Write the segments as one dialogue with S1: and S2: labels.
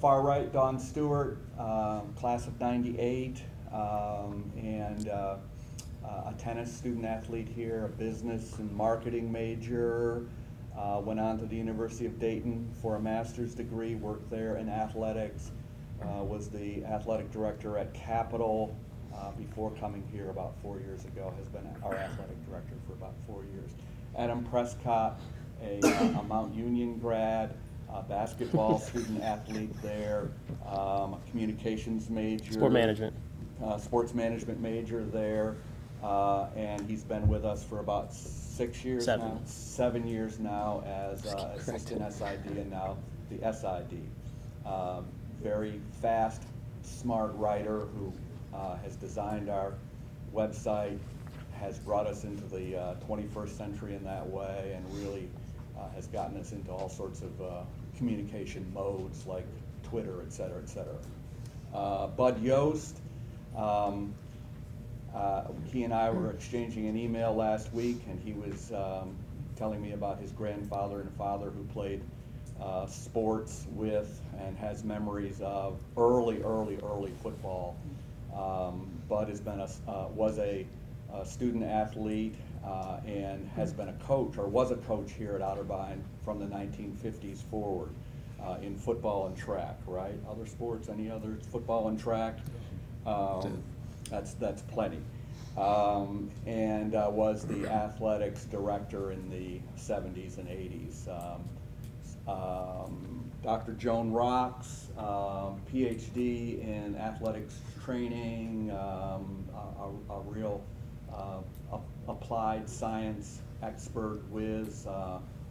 S1: far right, Dawn Stewart, class of '98, and a tennis student athlete here, a business and marketing major. Went on to the University of Dayton for a master's degree, worked there in athletics, was the athletic director at Capitol before coming here about 4 years ago, has been our athletic director for about 4 years. Adam Prescott, a Mount Union grad, basketball student athlete there, communications major. Sports management major there, and he's been with us for about 6 years now. 7 years now as assistant SID and now the SID. Very fast, smart writer who has designed our website, has brought us into the 21st century in that way, and really has gotten us into all sorts of communication modes like Twitter, et cetera, et cetera. Bud Yoest, he and I were exchanging an email last week, and he was telling me about his grandfather and father who played sports with and has memories of early football. Bud has been was a student athlete and has been a coach, or was a coach here at Otterbein from the 1950s forward in football and track, right? Other sports, any other? Football and track? That's plenty. And was the athletics director in the 70s and 80s. Dr. Joan Rocks, PhD in athletics training, a real applied science expert whiz,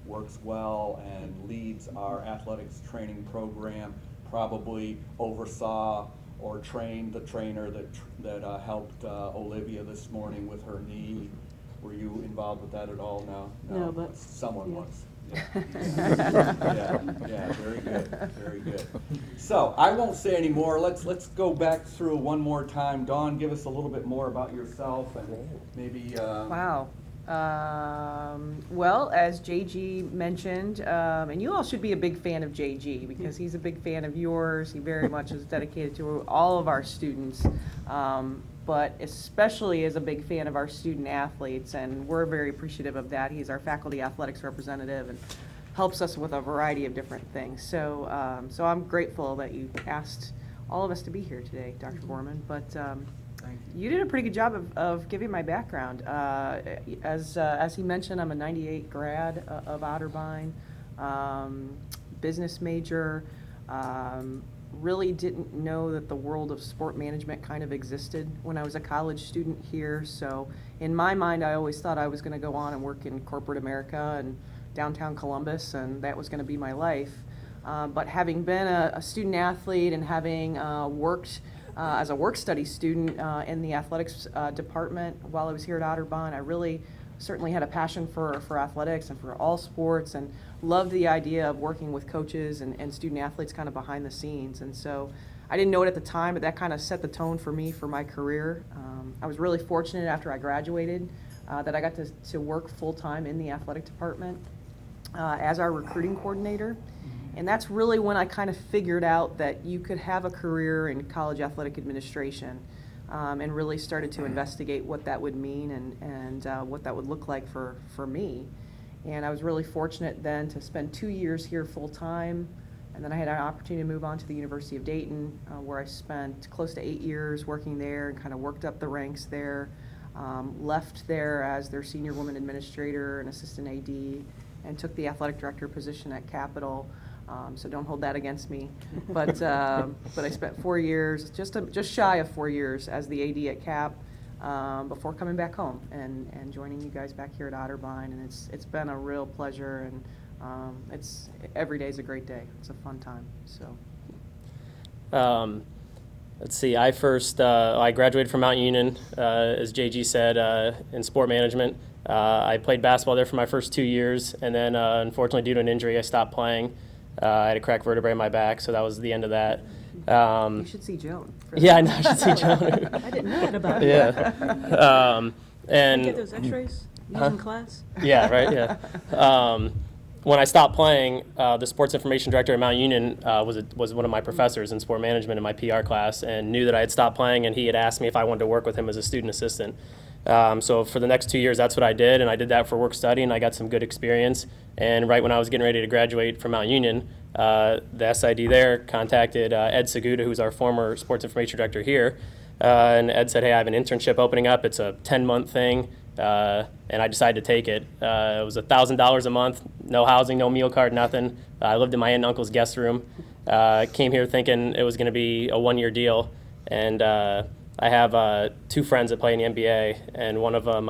S1: works well and leads our athletics training program, probably oversaw or trained the trainer that helped Olivia this morning with her knee. Were you involved with that at all?
S2: No, but
S1: someone
S2: yeah.
S1: was. Yeah, very good. So I won't say any more. Let's go back through one more time. Dawn, give us a little bit more about yourself and maybe.
S2: Wow. Well, as JG mentioned, and you all should be a big fan of JG because he's a big fan of yours. He very much is dedicated to all of our students, but especially is a big fan of our student athletes, and we're very appreciative of that. He's our faculty athletics representative and helps us with a variety of different things. So, so I'm grateful that you asked all of us to be here today, Dr. Borman. But you did a pretty good job of giving my background. As he mentioned, I'm a '98 grad of Otterbein, business major. Really didn't know that the world of sport management kind of existed when I was a college student here. So in my mind, I always thought I was going to go on and work in corporate America and downtown Columbus, and that was going to be my life. But having been a student athlete and having worked as a work-study student in the athletics department while I was here at Otterbein, I really certainly had a passion for athletics and for all sports, and loved the idea of working with coaches and student athletes kind of behind the scenes. And so I didn't know it at the time, but that kind of set the tone for me for my career. I was really fortunate after I graduated that I got to work full-time in the athletic department as our recruiting coordinator. And that's really when I kind of figured out that you could have a career in college athletic administration, and really started to investigate what that would mean and what that would look like for me. And I was really fortunate then to spend 2 years here full time, and then I had an opportunity to move on to the University of Dayton, where I spent close to 8 years working there and kind of worked up the ranks there. Left there as their senior woman administrator and assistant AD, and took the athletic director position at Capitol. So don't hold that against me. But I spent 4 years, just shy of 4 years, as the AD at Cap before coming back home and joining you guys back here at Otterbein. And it's been a real pleasure, and every day is a great day. It's a fun time. So.
S3: Let's see. I graduated from Mount Union, as JG said, in sport management. I played basketball there for my first 2 years, and then unfortunately due to an injury, I stopped playing. I had a cracked vertebrae in my back, so that was the end of that.
S2: You should see Joan.
S3: Yeah, I know. I should see Joan.
S4: I didn't know that about you.
S3: Yeah.
S4: And get those X-rays using class.
S3: Yeah, right. Yeah. when I stopped playing, the sports information director at Mount Union was one of my professors in sport management in my PR class, and knew that I had stopped playing, and he had asked me if I wanted to work with him as a student assistant. So for the next 2 years, that's what I did, and I did that for work study, and I got some good experience. And right when I was getting ready to graduate from Mount Union, the SID there contacted Ed Seguda, who's our former sports information director here, and Ed said, hey, I have an internship opening up. It's a 10-month thing, and I decided to take it. It was $1,000 a month, no housing, no meal card, nothing. I lived in my aunt and uncle's guest room. Came here thinking it was going to be a one-year deal, and I have 2 friends that play in the NBA, and one of them,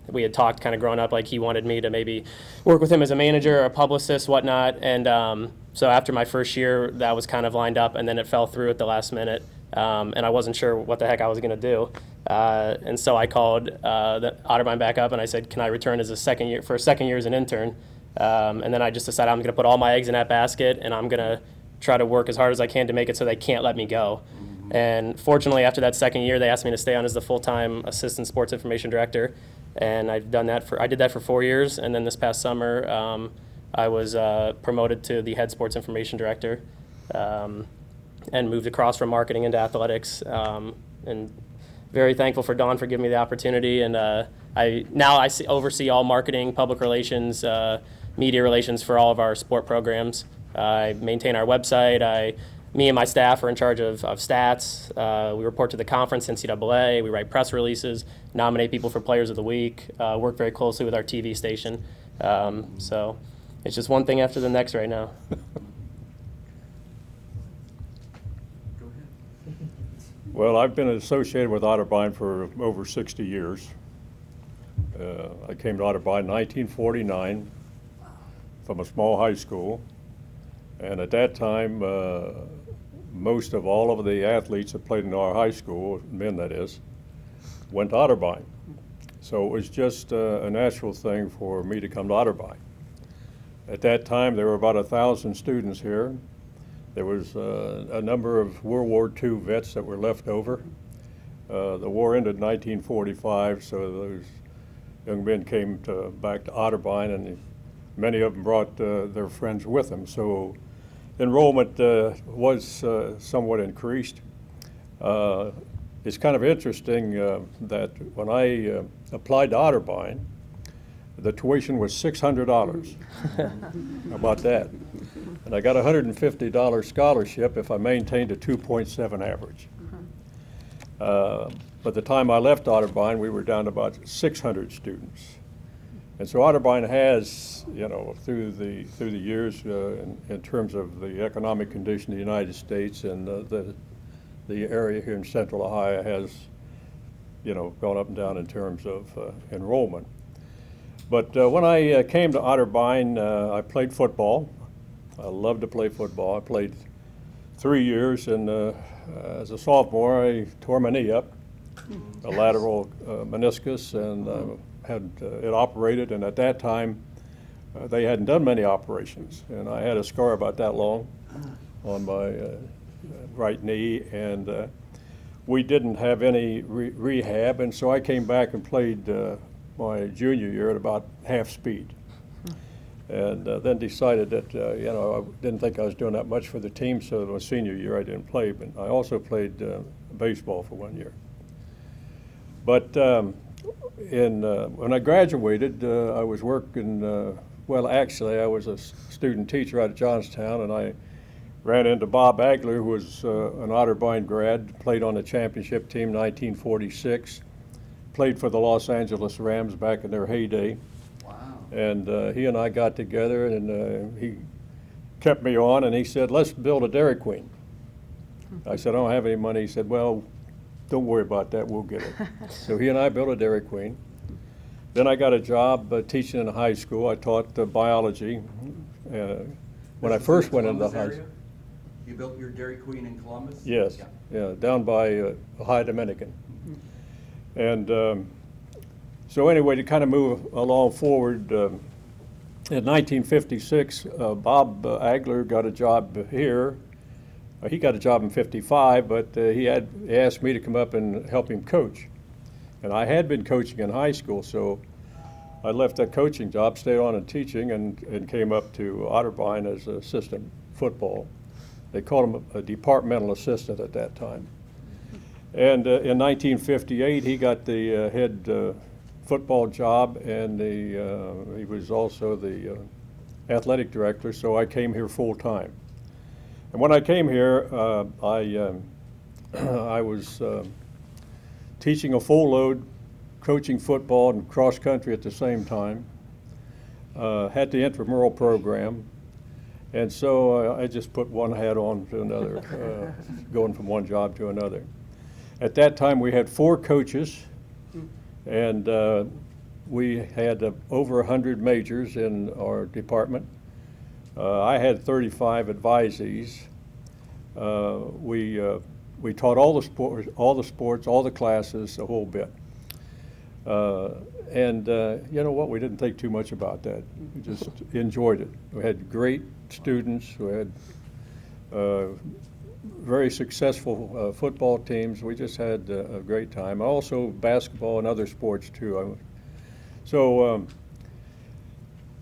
S3: we had talked kind of growing up, like he wanted me to maybe work with him as a manager or a publicist, whatnot. And so after my first year, that was kind of lined up, and then it fell through at the last minute, and I wasn't sure what the heck I was going to do. And so I called the Otterbein back up, and I said, can I return as a second year as an intern? And then I just decided I'm going to put all my eggs in that basket, and I'm going to try to work as hard as I can to make it so they can't let me go. And fortunately, after that second year, they asked me to stay on as the full-time assistant sports information director, and I did that for 4 years. And then this past summer, I was promoted to the head sports information director, and moved across from marketing into athletics. And very thankful for Dawn for giving me the opportunity. And I oversee all marketing, public relations, media relations for all of our sport programs. I maintain our website. Me and my staff are in charge of stats. We report to the conference, NCAA. We write press releases, nominate people for Players of the Week, work very closely with our TV station. So it's just one thing after the next right now.
S1: Go ahead.
S4: Well, I've been associated with Otterbein for over 60 years. I came to Otterbein in 1949 from a small high school. And at that time, most of all of the athletes that played in our high school, men that is, went to Otterbein. So it was just a natural thing for me to come to Otterbein. At that time, there were about 1,000 students here. There was a number of World War II vets that were left over. The war ended in 1945, so those young men came back to Otterbein, and many of them brought their friends with them. So enrollment was somewhat increased. It's kind of interesting that when I applied to Otterbein, the tuition was $600. How about that? And I got a $150 scholarship if I maintained a 2.7 average. By the time I left Otterbein, we were down to about 600 students. And so Otterbein has, through the years, in terms of the economic condition of the United States and the area here in Central Ohio has, gone up and down in terms of enrollment. But when I came to Otterbein, I played football. I loved to play football. I played 3 years, and as a sophomore, I tore my knee up, a lateral meniscus, and had it operated, and at that time they hadn't done many operations, and I had a scar about that long on my right knee, and we didn't have any rehab, and so I came back and played my junior year at about half speed, and then decided that I didn't think I was doing that much for the team, so my senior year I didn't play, but I also played baseball for 1 year. But when I graduated, I was working, actually I was a student teacher out of Johnstown, and I ran into Bob Agler, who was an Otterbein grad, played on the championship team in 1946, played for the Los Angeles Rams back in their heyday.
S1: Wow.
S4: And he and I got together, and he kept me on, and he said, let's build a Dairy Queen. I said, I don't have any money. He said, well, don't worry about that, we'll get it. So he and I built a Dairy Queen. Then I got a job teaching in a high school. I taught biology. When I first went into high school.
S1: You built your Dairy Queen in Columbus?
S4: Yes, yeah, down by High Dominican. And so anyway, to kind of move along forward, in 1956, Bob Agler got a job here. He got a job in '55, but he asked me to come up and help him coach. And I had been coaching in high school, so I left that coaching job, stayed on in teaching, and came up to Otterbein as an assistant football. They called him a departmental assistant at that time. And in 1958, he got the head football job, and he was also the athletic director, so I came here full time. And when I came here, I was teaching a full load, coaching football and cross country at the same time, had the intramural program, and so I just put one hat on to another, going from one job to another. At that time, we had 4 coaches, and we had over 100 majors in our department. I had 35 advisees. We taught all the sports, all the classes, the whole bit. And you know what? We didn't think too much about that. We just enjoyed it. We had great students. We had very successful football teams. We just had a great time. Also basketball and other sports too. So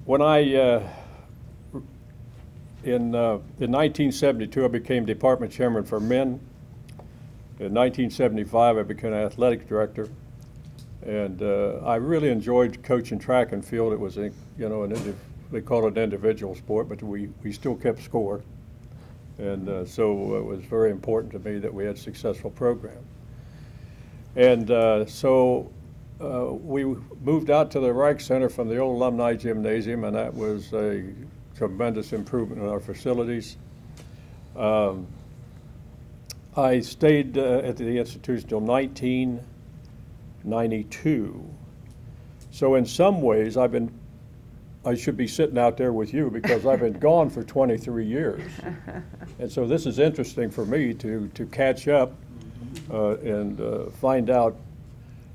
S4: when in 1972, I became department chairman for men. In 1975, I became athletic director, and I really enjoyed coaching track and field. It was, they call it an individual sport, but we still kept score. And so it was very important to me that we had a successful program. And so we moved out to the Rec Center from the old Alumni Gymnasium, and that was a tremendous improvement in our facilities. I stayed at the institution till 1992. So in some ways, I should be sitting out there with you because I've been gone for 23 years. And so this is interesting for me to catch up and find out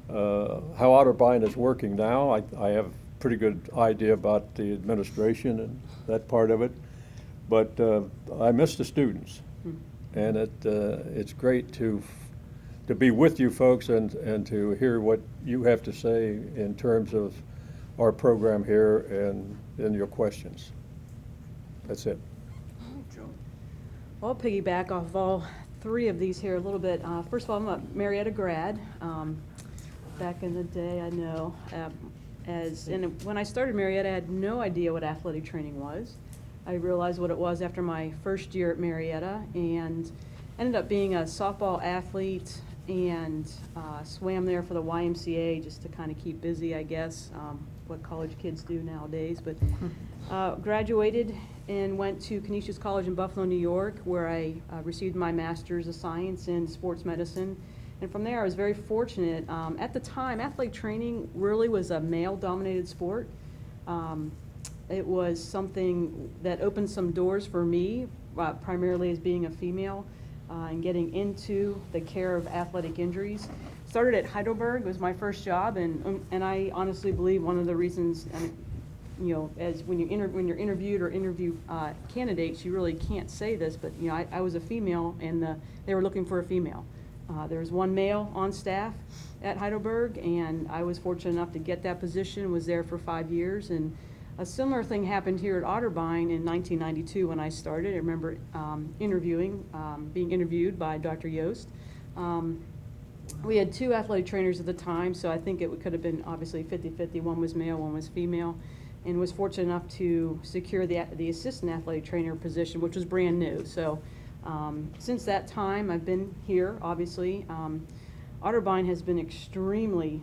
S4: how Otterbein is working now. I have a pretty good idea about the administration and that part of it, but I miss the students. And it's great to be with you folks and to hear what you have to say in terms of our program here and your questions. That's it.
S5: Well, I'll piggyback off of all 3 of these here a little bit. First of all, I'm a Marietta grad. Back in the day, I know. And when I started Marietta, I had no idea what athletic training was. I realized what it was after my first year at Marietta, and ended up being a softball athlete and swam there for the YMCA just to kind of keep busy, I guess, what college kids do nowadays. But graduated and went to Canisius College in Buffalo, New York, where I received my Master's of Science in Sports Medicine. And from there, I was very fortunate. At the time, athletic training really was a male-dominated sport. It was something that opened some doors for me, primarily as being a female, and getting into the care of athletic injuries. Started at Heidelberg, was my first job, and I honestly believe one of the reasons, as when you're interviewed or interview candidates, you really can't say this, but I was a female, and they were looking for a female. There was one male on staff at Heidelberg, and I was fortunate enough to get that position, was there for 5 years. And a similar thing happened here at Otterbein in 1992 when I started. I remember being interviewed by Dr. Yoest. We had 2 athletic trainers at the time, so I think it could have been obviously 50-50. One was male, one was female, and was fortunate enough to secure the assistant athletic trainer position, which was brand new. So since that time, I've been here, obviously. Otterbein has been extremely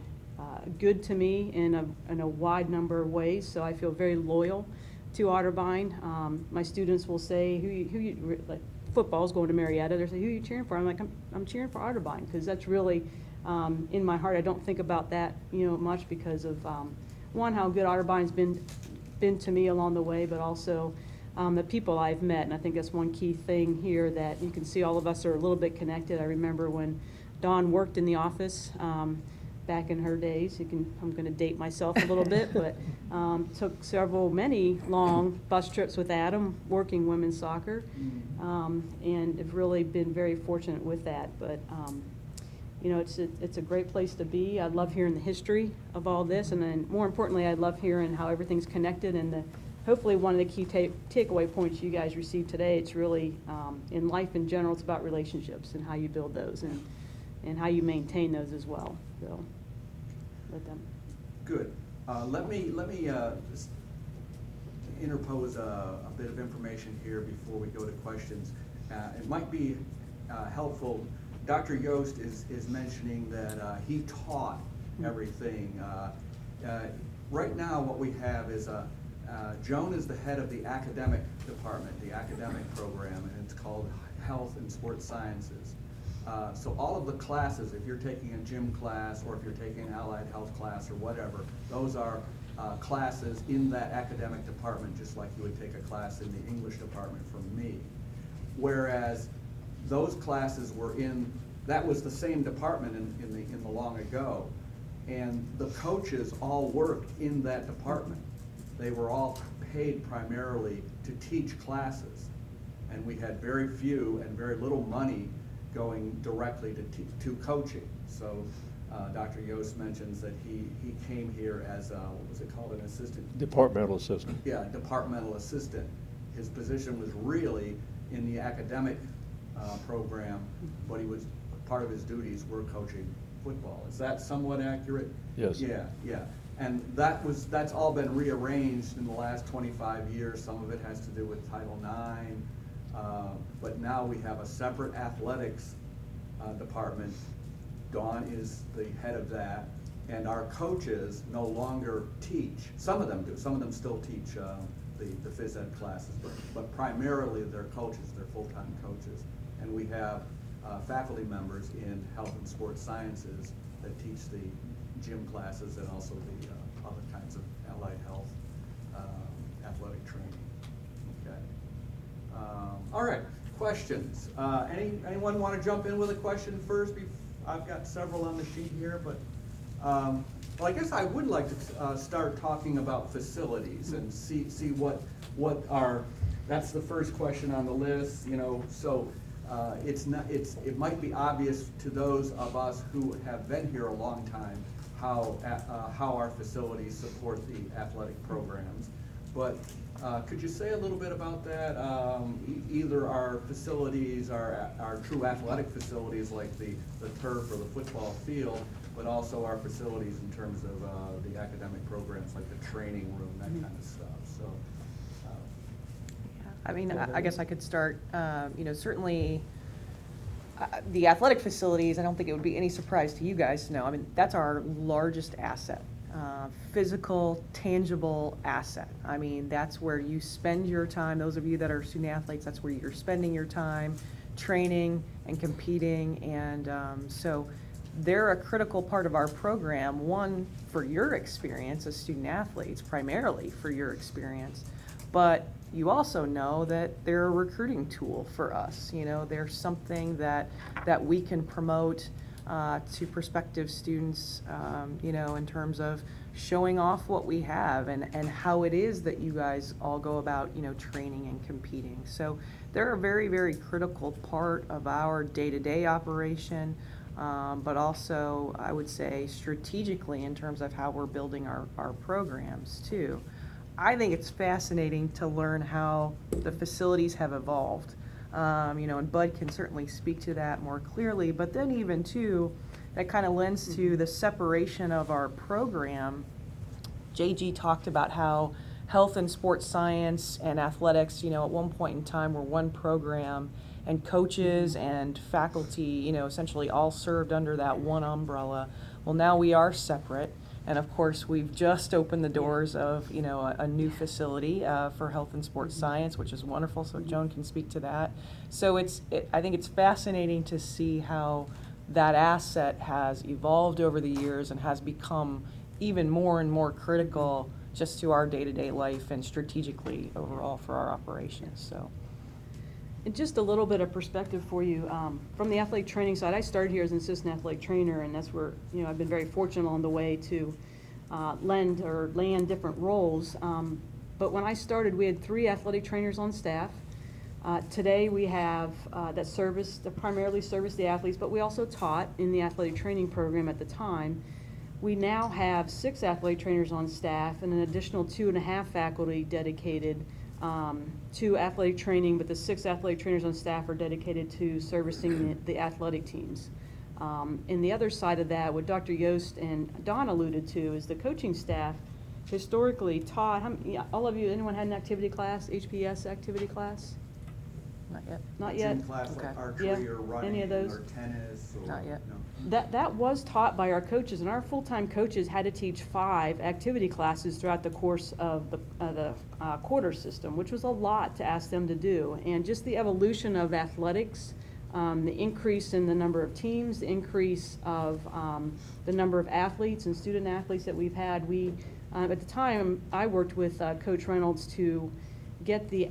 S5: good to me in a wide number of ways, so I feel very loyal to Otterbein. My students will say, like, football's going to Marietta. They'll say, who are you cheering for? I'm like, I'm cheering for Otterbein, because that's really, in my heart, I don't think about that, much because of, one, how good Otterbein's been to me along the way, but also the people I've met. And I think that's one key thing here, that you can see all of us are a little bit connected. I remember when Dawn worked in the office, back in her days. I'm going to date myself a little bit, but took many long bus trips with Adam working women's soccer, and have really been very fortunate with that. But you know, it's a great place to be. I love hearing the history of all this, and then more importantly, I love hearing how everything's connected, and hopefully one of the key takeaway points you guys received today, it's really, in life in general, it's about relationships and how you build those and how you maintain those as well. So, let them.
S1: Good. Let me just interpose a bit of information here before we go to questions. It might be helpful. Dr. Yoest is mentioning that he taught everything. Right now what we have is Joan is the head of the academic department, the academic program, and it's called Health and Sports Sciences. So all of the classes, if you're taking a gym class or if you're taking an allied health class or whatever, those are classes in that academic department, just like you would take a class in the English department from me. Whereas those classes were that was the same department in the long ago, and the coaches all worked in that department. They were all paid primarily to teach classes, and we had very few and very little money going directly to coaching. So Dr. Yoest mentions that he came here as what was it called, an assistant?
S4: Departmental assistant.
S1: Yeah, departmental assistant. His position was really in the academic program, but part of his duties were coaching football. Is that somewhat accurate?
S4: Yes.
S1: Yeah. And that's all been rearranged in the last 25 years. Some of it has to do with Title IX, but now we have a separate athletics department. Dawn is the head of that, and our coaches no longer teach. Some of them do. Some of them still teach the phys ed classes, but primarily they're coaches. They're full-time coaches, and we have faculty members in health and sports sciences that teach the gym classes and also the other kinds of allied health athletic training. Okay. All right, questions. Anyone want to jump in with a question first? I've got several on the sheet here, but well, I guess I would like to start talking about facilities and see what are. That's the first question on the list. You know, so it might be obvious to those of us who have been here a long time how our facilities support the athletic programs. But could you say a little bit about that? Either our facilities, our true athletic facilities like the turf or the football field, but also our facilities in terms of the academic programs like the training room, that kind of stuff. So.
S2: I mean, I guess I could start, certainly the athletic facilities, I don't think it would be any surprise to you guys to know, I mean, that's our largest asset, physical, tangible asset. I mean, that's where you spend your time. Those of you that are student athletes, that's where you're spending your time training and competing. And so they're a critical part of our program, one, for your experience as student athletes, primarily for your experience, but you also know that they're a recruiting tool for us. You know, they're something that we can promote to prospective students, in terms of showing off what we have and how it is that you guys all go about, training and competing. So they're a very, very critical part of our day-to-day operation, but also, I would say, strategically in terms of how we're building our programs too. I think it's fascinating to learn how the facilities have evolved. And Bud can certainly speak to that more clearly, but then even too, that kind of lends to the separation of our program. JG talked about how health and sports science and athletics, at one point in time were one program, and coaches and faculty, essentially all served under that one umbrella. Well, now we are separate. And of course, we've just opened the doors of, a new facility for health and sports science, which is wonderful. So Joan can speak to that. So I think it's fascinating to see how that asset has evolved over the years and has become even more and more critical just to our day-to-day life and strategically overall for our operations. So.
S5: And just a little bit of perspective for you, from the athletic training side, I started here as an assistant athletic trainer, and that's where, I've been very fortunate along the way to land different roles. But when I started, we had 3 athletic trainers on staff. Today we have that primarily serviced the athletes, but we also taught in the athletic training program at the time. We now have 6 athletic trainers on staff and an additional 2.5 faculty dedicated to athletic training, but the 6 athletic trainers on staff are dedicated to servicing the athletic teams. And the other side of that, what Dr. Yoest and Dawn alluded to, is the coaching staff historically taught, all of you, anyone had an activity class, HPS activity class?
S2: Not yet.
S5: Not yet?
S1: Gym class
S2: Okay.
S1: like archery
S5: Yeah.
S1: or running
S5: Any of those?
S1: or tennis or?
S2: Not yet.
S1: No.
S5: That was taught by our coaches, and our full-time coaches had to teach 5 activity classes throughout the course of the quarter system, which was a lot to ask them to do. And just the evolution of athletics, the increase in the number of teams, the increase of the number of athletes and student athletes that we've had. At the time, I worked with Coach Reynolds to get the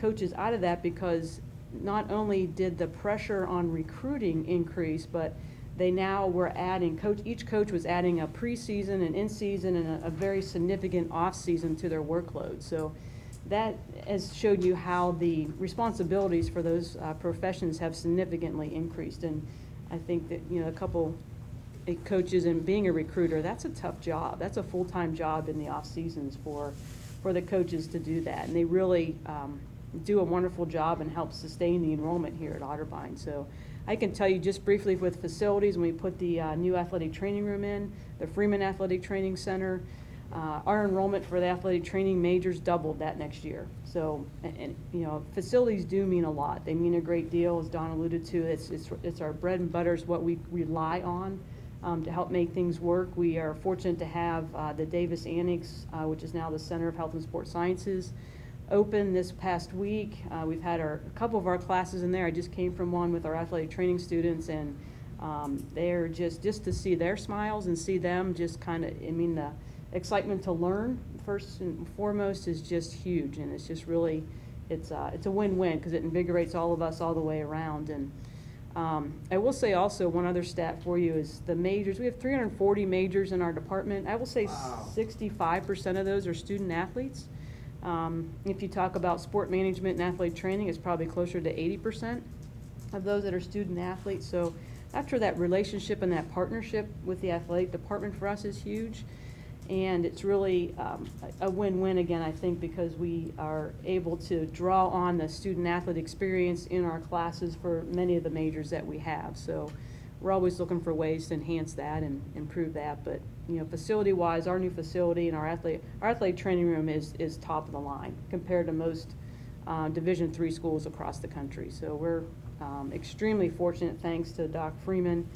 S5: coaches out of that, because not only did the pressure on recruiting increase, but they now were adding, each coach was adding a preseason, an in-season, and a very significant off-season to their workload. So that has showed you how the responsibilities for those professions have significantly increased. And I think that, a couple coaches and being a recruiter, that's a tough job. That's a full-time job in the off-seasons for the coaches to do that. And they really do a wonderful job and help sustain the enrollment here at Otterbein. So I can tell you just briefly with facilities, when we put the new athletic training room in, the Freeman Athletic Training Center, our enrollment for the athletic training majors doubled that next year. So, and facilities do mean a lot. They mean a great deal, as Dawn alluded to. It's our bread and butter, is what we rely on to help make things work. We are fortunate to have the Davis Annex, which is now the Center of Health and Sports Sciences, open this past week. We've had a couple of our classes in there. I just came from one with our athletic training students, and they're just to see their smiles and see them just kind of, the excitement to learn first and foremost is just huge, and it's just really, it's a win-win, because it invigorates all of us all the way around. And I will say also, one other stat for you is the majors. We have 340 majors in our department. I will say
S1: Wow.
S5: 65% of those are student athletes. If you talk about sport management and athletic training, it's probably closer to 80% of those that are student athletes. So after that relationship and that partnership with the athletic department for us is huge. And it's really a win-win again, I think, because we are able to draw on the student athlete experience in our classes for many of the majors that we have. So we're always looking for ways to enhance that and improve that. But facility-wise, our new facility and our athletic training room is top of the line compared to most Division III schools across the country. So we're extremely fortunate, thanks to Doc Freeman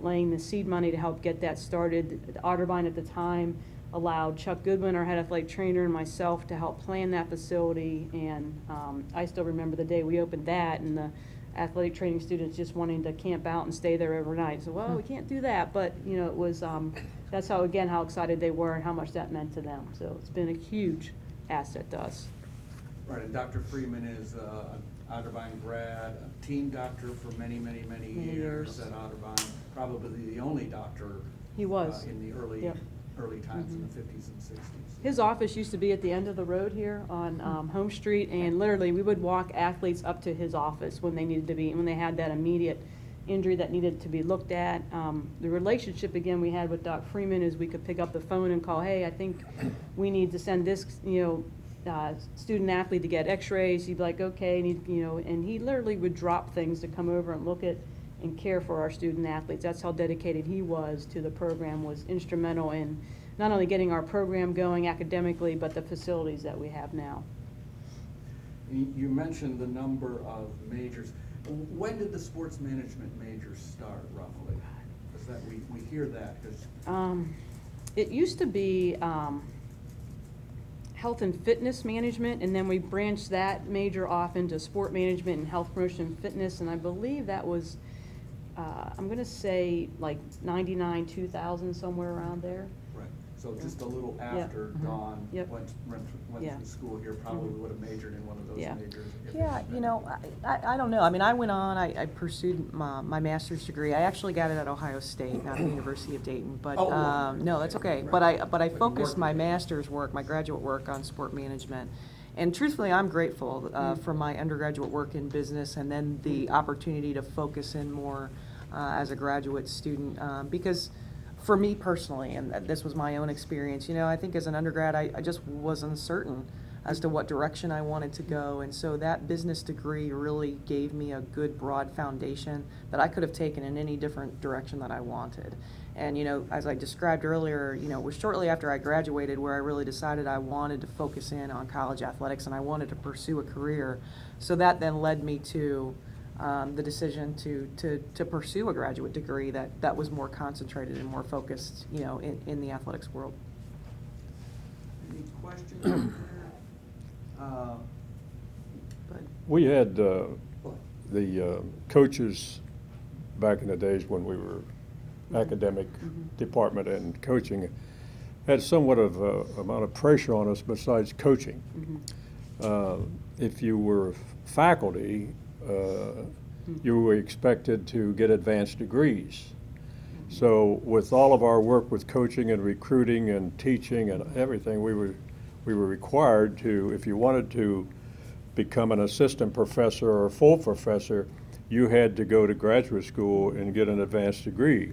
S5: laying the seed money to help get that started. Otterbein at the time allowed Chuck Goodwin, our head athletic trainer, and myself to help plan that facility. And I still remember the day we opened that, and the athletic training students just wanting to camp out and stay there overnight. So, well, we can't do that, but it was that's how excited they were and how much that meant to them. So it's been a huge asset to us.
S1: Right, and Dr. Freeman is an Otterbein grad, a team doctor for many years at Otterbein. Probably the only doctor.
S5: He was.
S1: In the early
S5: Yep.
S1: times in the 50s and 60s.
S5: His office used to be at the end of the road here on Home Street, and literally we would walk athletes up to his office when they had that immediate injury that needed to be looked at. The relationship again we had with Doc Freeman is we could pick up the phone and call, hey, I think we need to send this student athlete to get x-rays. He'd be like, okay, and he literally would drop things to come over and look at and care for our student athletes. That's how dedicated he was to the program, was instrumental in not only getting our program going academically, but the facilities that we have now.
S1: You mentioned the number of majors. When did the sports management majors start, roughly? Because that we hear that.
S5: It used to be health and fitness management, and then we branched that major off into sport management and health promotion and fitness, and I believe that was, I'm going to say like 99, 2000, somewhere around there.
S1: Right. So just a little after Dawn
S5: Yep.
S1: went
S5: Yeah.
S1: through school here, probably would have majored in one of those
S5: Yeah.
S1: majors. if
S2: Yeah,
S1: it had been.
S2: I don't know. I mean, I went on, I pursued my master's degree. I actually got it at Ohio State, not the University of Dayton, but,
S1: Oh, right.
S2: no, that's okay.
S1: Right.
S2: But I
S1: But you
S2: focused
S1: worked
S2: my
S1: with it.
S2: master's work, my graduate work on sport management. And truthfully, I'm grateful for my undergraduate work in business and then the opportunity to focus in more as a graduate student because for me personally, and this was my own experience, you know, I think as an undergrad, I just was uncertain as to what direction I wanted to go. And so that business degree really gave me a good broad foundation that I could have taken in any different direction that I wanted. And, you know, as I described earlier, you know, it was shortly after I graduated where I really decided I wanted to focus in on college athletics and I wanted to pursue a career. So that then led me to the decision to pursue a graduate degree that was more concentrated and more focused, you know, in the athletics world.
S1: Any questions?
S2: But
S4: We had the coaches back in the days when we were academic department and coaching had somewhat of a amount of pressure on us besides coaching. If you were faculty, you were expected to get advanced degrees. So with all of our work with coaching and recruiting and teaching and everything, we were required to, if you wanted to become an assistant professor or a full professor, you had to go to graduate school and get an advanced degree.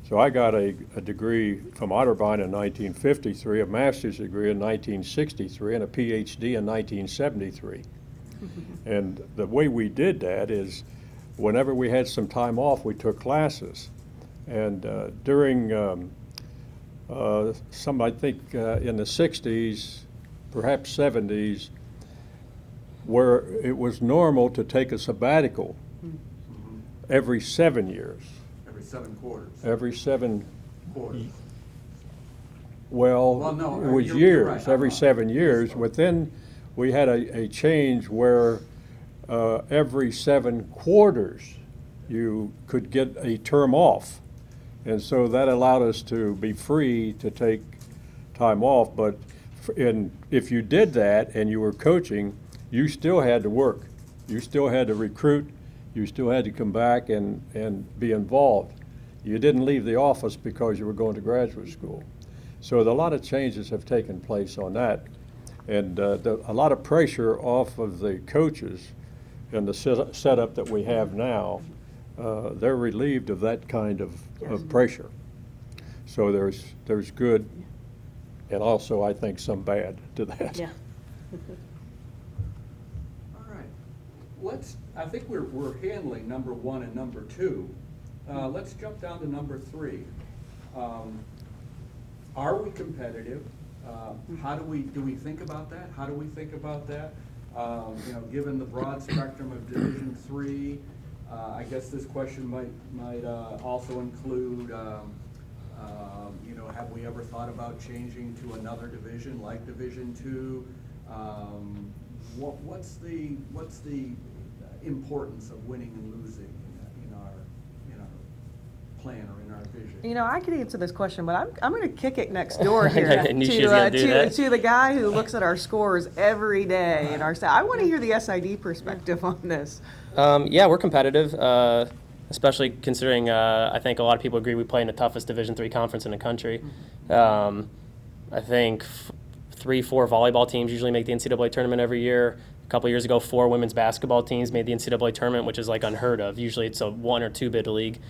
S4: So I got a degree from Otterbein in 1953, a master's degree in 1963, and a PhD in 1973. And the way we did that is whenever we had some time off, we took classes. And during I think in the 60s, perhaps 70s, where it was normal to take a sabbatical every 7 years.
S1: Every 7 quarters.
S4: Every 7
S1: Quarters.
S4: Well,
S1: no,
S4: it was
S1: you're
S4: years,
S1: right.
S4: every 7 years. But then we had a change where every 7 quarters you could get a term off. And so that allowed us to be free to take time off. But if you did that and you were coaching, you still had to work. You still had to recruit. You still had to come back and be involved. You didn't leave the office because you were going to graduate school. So a lot of changes have taken place on that. And a lot of pressure off of the coaches and the setup that we have now. They're relieved of that kind of pressure. So there's good and also I think some bad to that.
S5: Yeah.
S1: All right. I think we're handling number 1 and number 2. Let's jump down to number 3. Are we competitive? Do we think about that? How do we think about that? You know, given the broad spectrum of Division III, I guess this question might also include, you know, have we ever thought about changing to another division like Division II? What's the importance of winning and losing in our plan or in our vision?
S2: You know, I could answer this question, but I'm going to kick it next door here
S3: I knew she was gonna do that.
S2: to the guy who looks at our scores every day in our staff. I want to hear the SID perspective on this.
S3: Yeah, we're competitive, especially considering I think a lot of people agree we play in the toughest Division III conference in the country. I think 3-4 volleyball teams usually make the NCAA tournament every year. A couple years ago, 4 women's basketball teams made the NCAA tournament, which is like unheard of. Usually it's a 1 or 2 bid league.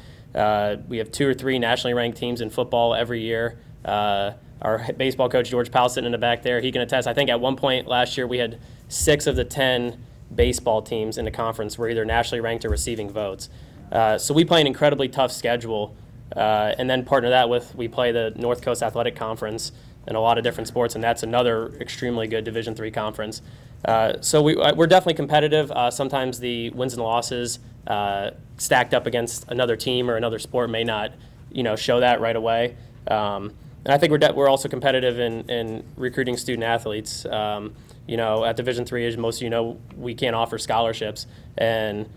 S3: We have 2 or 3 nationally ranked teams in football every year. Our baseball coach, George Powell, sitting in the back there, he can attest. I think at one point last year we had 6 of the 10 baseball teams in the conference were either nationally ranked or receiving votes. So we play an incredibly tough schedule. And then partner that with, we play the North Coast Athletic Conference and a lot of different sports, and that's another extremely good Division III conference. So we're definitely competitive. Sometimes the wins and losses stacked up against another team or another sport may not, show that right away. And I think we're also competitive in recruiting student athletes. At Division III, as most of you know, we can't offer scholarships, and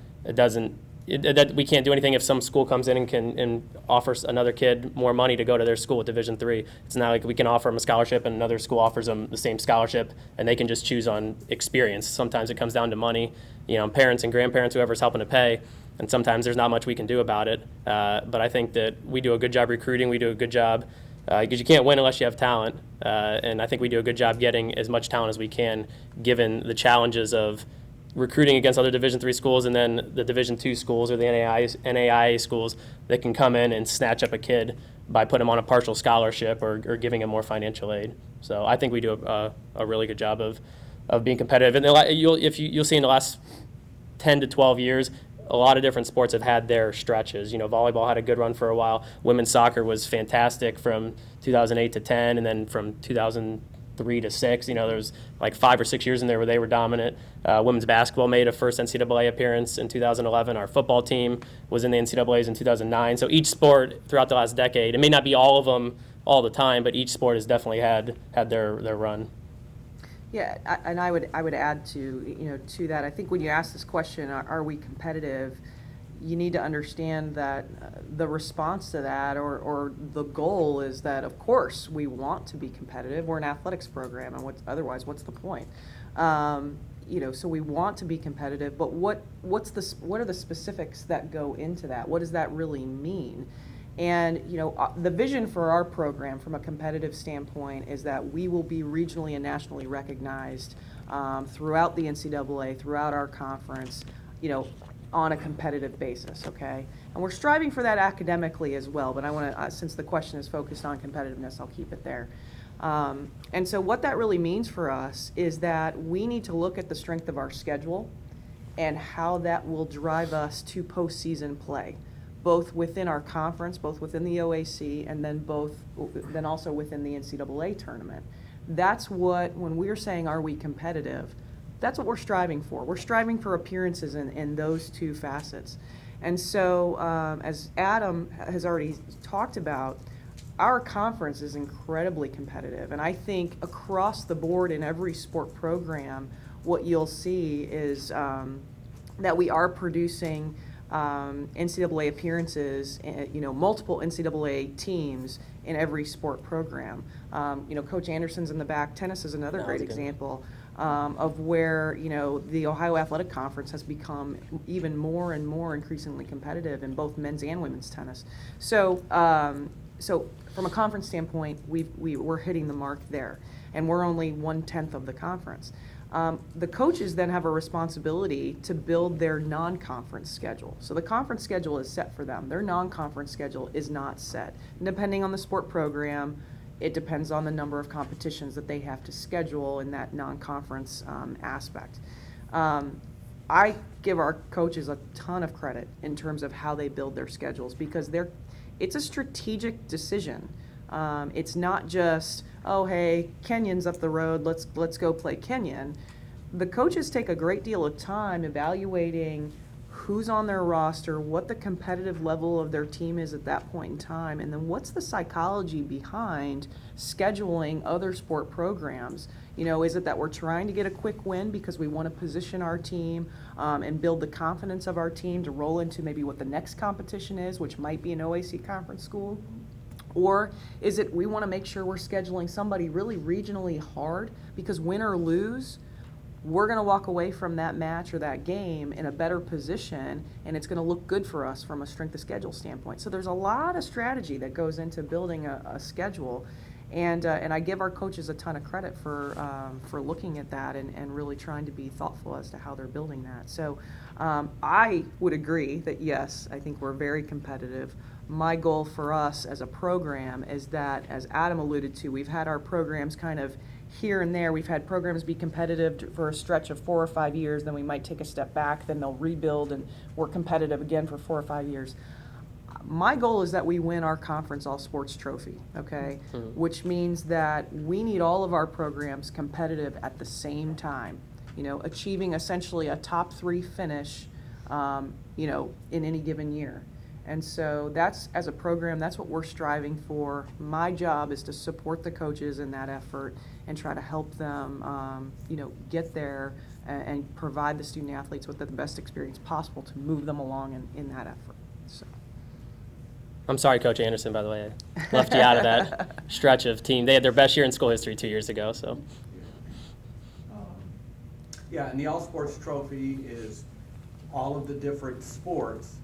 S3: we can't do anything if some school comes in and offers another kid more money to go to their school at Division III. It's not like we can offer them a scholarship and another school offers them the same scholarship and they can just choose on experience. Sometimes it comes down to money, parents and grandparents, whoever's helping to pay, and sometimes there's not much we can do about it. But I think that we do a good job recruiting. We do a good job because you can't win unless you have talent. And I think we do a good job getting as much talent as we can, given the challenges of recruiting against other Division III schools and then the Division II schools or the NAIA schools that can come in and snatch up a kid by putting him on a partial scholarship or giving him more financial aid. So I think we do a really good job of being competitive. And you'll see in the last 10 to 12 years, a lot of different sports have had their stretches. Volleyball had a good run for a while. Women's soccer was fantastic from 2008 to 10, and then from 2003 to 6. There was like 5 or 6 years in there where they were dominant. Women's basketball made a first NCAA appearance in 2011. Our football team was in the NCAAs in 2009. So each sport throughout the last decade, it may not be all of them all the time, but each sport has definitely had their run.
S2: Yeah, and I would add to that. I think when you ask this question, are we competitive? You need to understand that the response to that, or the goal, is that of course we want to be competitive. We're an athletics program, and otherwise, what's the point? So we want to be competitive, but what are the specifics that go into that? What does that really mean? And the vision for our program from a competitive standpoint is that we will be regionally and nationally recognized throughout the NCAA, throughout our conference, on a competitive basis, okay? And we're striving for that academically as well, but I want to, since the question is focused on competitiveness, I'll keep it there. And so what that really means for us is that we need to look at the strength of our schedule and how that will drive us to postseason play, both within our conference, both within the OAC, and then also within the NCAA tournament. That's what, when we're saying, are we competitive, that's what we're striving for. We're striving for appearances in those two facets. And so, as Adam has already talked about, our conference is incredibly competitive. And I think across the board in every sport program, what you'll see is that we are producing NCAA appearances, multiple NCAA teams in every sport program. Coach Anderson's in the back. Tennis is another great example of where, the Ohio Athletic Conference has become even more and more increasingly competitive in both men's and women's tennis. So from a conference standpoint, we're hitting the mark there, and we're only 1/10 of the conference. The coaches then have a responsibility to build their non-conference schedule. So the conference schedule is set for them. Their non-conference schedule is not set. And depending on the sport program, it depends on the number of competitions that they have to schedule in that non-conference aspect. I give our coaches a ton of credit in terms of how they build their schedules, because it's a strategic decision. It's not just, oh, hey, Kenyon's up the road, let's go play Kenyon. The coaches take a great deal of time evaluating who's on their roster, what the competitive level of their team is at that point in time, and then what's the psychology behind scheduling other sport programs. Is it that we're trying to get a quick win because we want to position our team and build the confidence of our team to roll into maybe what the next competition is, which might be an OAC conference school? Or is it we want to make sure we're scheduling somebody really regionally hard because win or lose, we're going to walk away from that match or that game in a better position, and it's going to look good for us from a strength of schedule standpoint. So there's a lot of strategy that goes into building a schedule, and I give our coaches a ton of credit for looking at that and really trying to be thoughtful as to how they're building that. So I would agree that, yes, I think we're very competitive. My goal for us as a program is that, as Adam alluded to, we've had our programs kind of here and there. We've had programs be competitive for a stretch of 4 or 5 years, then we might take a step back, then they'll rebuild and we're competitive again for 4 or 5 years. My goal is that we win our conference all sports trophy, okay? Mm-hmm. Which means that we need all of our programs competitive at the same time, achieving essentially a top 3 finish, in any given year. And so as a program, that's what we're striving for. My job is to support the coaches in that effort and try to help them, get there and provide the student athletes with the best experience possible to move them along in that effort. So.
S3: I'm sorry, Coach Anderson, by the way. I left you out of that stretch of team. They had their best year in school history 2 years ago. So.
S1: And the All Sports Trophy is all of the different sports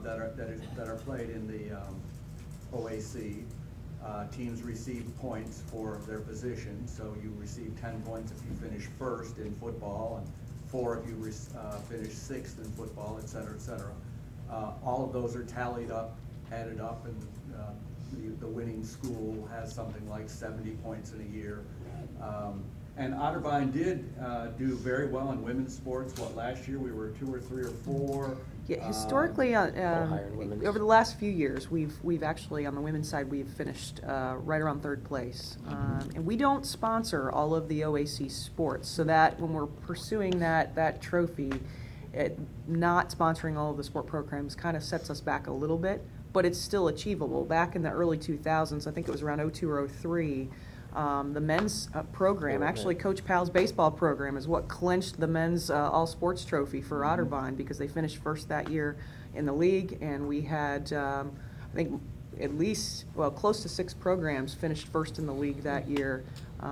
S1: that are played in the OAC. Teams receive points for their position, so you receive 10 points if you finish first in football, and 4 if you finish sixth in football, et cetera, et cetera. All of those are tallied up, added up, and the winning school has something like 70 points in a year. And Otterbein did do very well in women's sports. Last year we were 2 or 3 or 4.
S2: Yeah, historically,
S3: higher in women's.
S2: over the last few years, we've actually, on the women's side, we've finished right around 3rd place. And we don't sponsor all of the OAC sports, so that when we're pursuing that trophy, not sponsoring all of the sport programs kind of sets us back a little bit, but it's still achievable. Back in the early 2000s, I think it was around 02 or 03, the men's program, actually Coach Powell's baseball program, is what clinched the men's all sports trophy for Otterbein, because they finished first that year in the league, and we had, I think, at least, well, close to 6 programs finished first in the league that year,